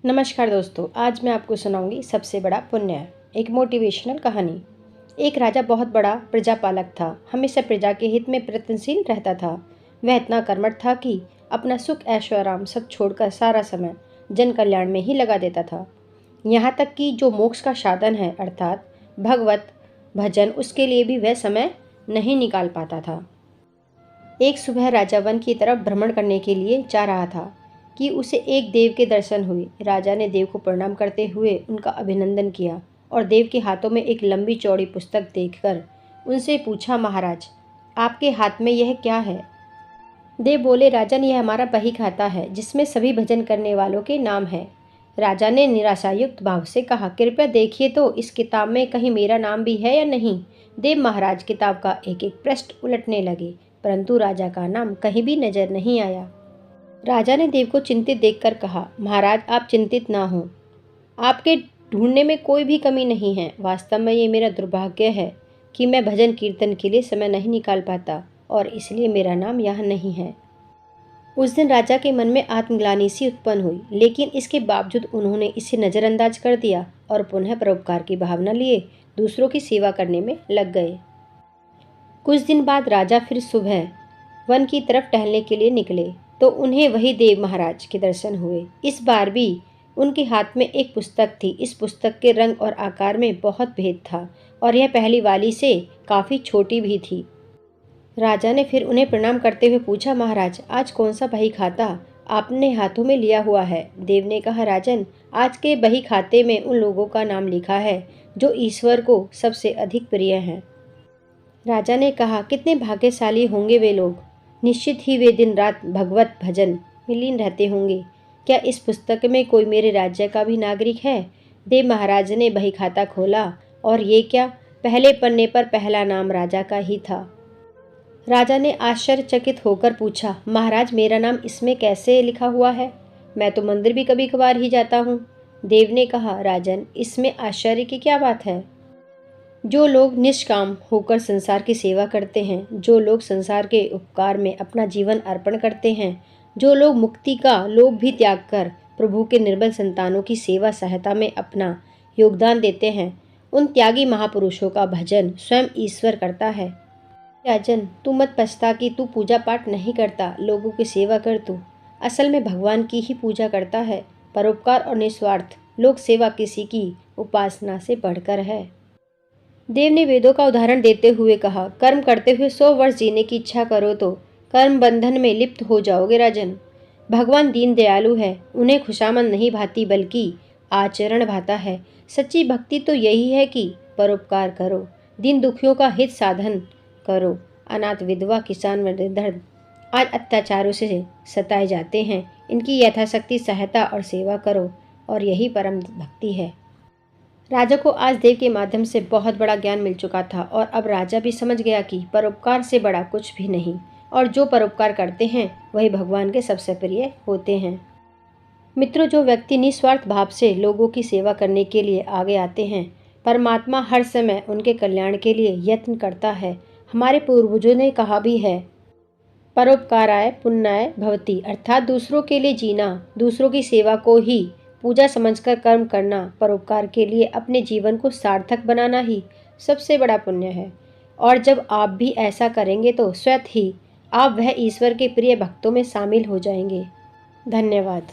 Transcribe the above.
नमस्कार दोस्तों, आज मैं आपको सुनाऊंगी सबसे बड़ा पुण्य, एक मोटिवेशनल कहानी। एक राजा बहुत बड़ा प्रजापालक था, हमेशा प्रजा के हित में प्रयत्नशील रहता था। वह इतना कर्मठ था कि अपना सुख ऐशो आराम सब छोड़कर सारा समय जन कल्याण में ही लगा देता था। यहाँ तक कि जो मोक्ष का साधन है अर्थात भगवत भजन, उसके लिए भी वह समय नहीं निकाल पाता था। एक सुबह राजा वन की तरफ भ्रमण करने के लिए जा रहा था कि उसे एक देव के दर्शन हुए। राजा ने देव को प्रणाम करते हुए उनका अभिनंदन किया और देव के हाथों में एक लंबी चौड़ी पुस्तक देखकर उनसे पूछा, महाराज, आपके हाथ में यह क्या है? देव बोले, राजन, यह हमारा बही खाता है जिसमें सभी भजन करने वालों के नाम है। राजा ने निराशायुक्त भाव से कहा, कृपया देखिए तो इस किताब में कहीं मेरा नाम भी है या नहीं। देव महाराज किताब का एक एक पृष्ठ उलटने लगे, परंतु राजा का नाम कहीं भी नजर नहीं आया। राजा ने देव को चिंतित देखकर कहा, महाराज, आप चिंतित ना हो, आपके ढूंढने में कोई भी कमी नहीं है। वास्तव में ये मेरा दुर्भाग्य है कि मैं भजन कीर्तन के लिए समय नहीं निकाल पाता और इसलिए मेरा नाम यहाँ नहीं है। उस दिन राजा के मन में आत्मग्लानि सी उत्पन्न हुई, लेकिन इसके बावजूद उन्होंने इसे नज़रअंदाज कर दिया और पुनः परोपकार की भावना लिए दूसरों की सेवा करने में लग गए। कुछ दिन बाद राजा फिर सुबह वन की तरफ टहलने के लिए निकले तो उन्हें वही देव महाराज के दर्शन हुए। इस बार भी उनके हाथ में एक पुस्तक थी। इस पुस्तक के रंग और आकार में बहुत भेद था और यह पहली वाली से काफ़ी छोटी भी थी। राजा ने फिर उन्हें प्रणाम करते हुए पूछा, महाराज, आज कौन सा बही खाता आपने हाथों में लिया हुआ है? देव ने कहा, राजन, आज के बही खाते में उन लोगों का नाम लिखा है जो ईश्वर को सबसे अधिक प्रिय हैं। राजा ने कहा, कितने भाग्यशाली होंगे वे लोग, निश्चित ही वे दिन रात भगवत भजन में लीन रहते होंगे। क्या इस पुस्तक में कोई मेरे राज्य का भी नागरिक है? देव महाराज ने बही खाता खोला और ये क्या, पहले पन्ने पर पहला नाम राजा का ही था। राजा ने आश्चर्यचकित होकर पूछा, महाराज, मेरा नाम इसमें कैसे लिखा हुआ है? मैं तो मंदिर भी कभी कभार ही जाता हूँ। देव ने कहा, राजन, इसमें आश्चर्य की क्या बात है? जो लोग निष्काम होकर संसार की सेवा करते हैं, जो लोग संसार के उपकार में अपना जीवन अर्पण करते हैं, जो लोग मुक्ति का लोभ भी त्याग कर प्रभु के निर्बल संतानों की सेवा सहायता में अपना योगदान देते हैं, उन त्यागी महापुरुषों का भजन स्वयं ईश्वर करता है। राजन, तू मत पछता कि तू पूजा पाठ नहीं करता, लोगों की सेवा कर तू असल में भगवान की ही पूजा करता है। परोपकार और निस्वार्थ लोक सेवा किसी की उपासना से बढ़कर है। देव ने वेदों का उदाहरण देते हुए कहा, कर्म करते हुए 100 वर्ष जीने की इच्छा करो तो कर्म बंधन में लिप्त हो जाओगे राजन। भगवान दीन दयालु है, उन्हें खुशामद नहीं भाती बल्कि आचरण भाता है। सच्ची भक्ति तो यही है कि परोपकार करो, दीन दुखियों का हित साधन करो। अनाथ विधवा किसान व निर्धन आज अत्याचारों से सताए जाते हैं, इनकी यथाशक्ति सहायता और सेवा करो, और यही परम भक्ति है। राजा को आज देव के माध्यम से बहुत बड़ा ज्ञान मिल चुका था और अब राजा भी समझ गया कि परोपकार से बड़ा कुछ भी नहीं, और जो परोपकार करते हैं वही भगवान के सबसे प्रिय होते हैं। मित्रों, जो व्यक्ति निस्वार्थ भाव से लोगों की सेवा करने के लिए आगे आते हैं, परमात्मा हर समय उनके कल्याण के लिए यत्न करता है। हमारे पूर्वजों ने कहा भी है, परोपकाराय पुण्याय भवति, अर्थात दूसरों के लिए जीना, दूसरों की सेवा को ही पूजा समझकर कर्म करना, परोपकार के लिए अपने जीवन को सार्थक बनाना ही सबसे बड़ा पुण्य है। और जब आप भी ऐसा करेंगे तो स्वतः ही आप वह ईश्वर के प्रिय भक्तों में शामिल हो जाएंगे। धन्यवाद।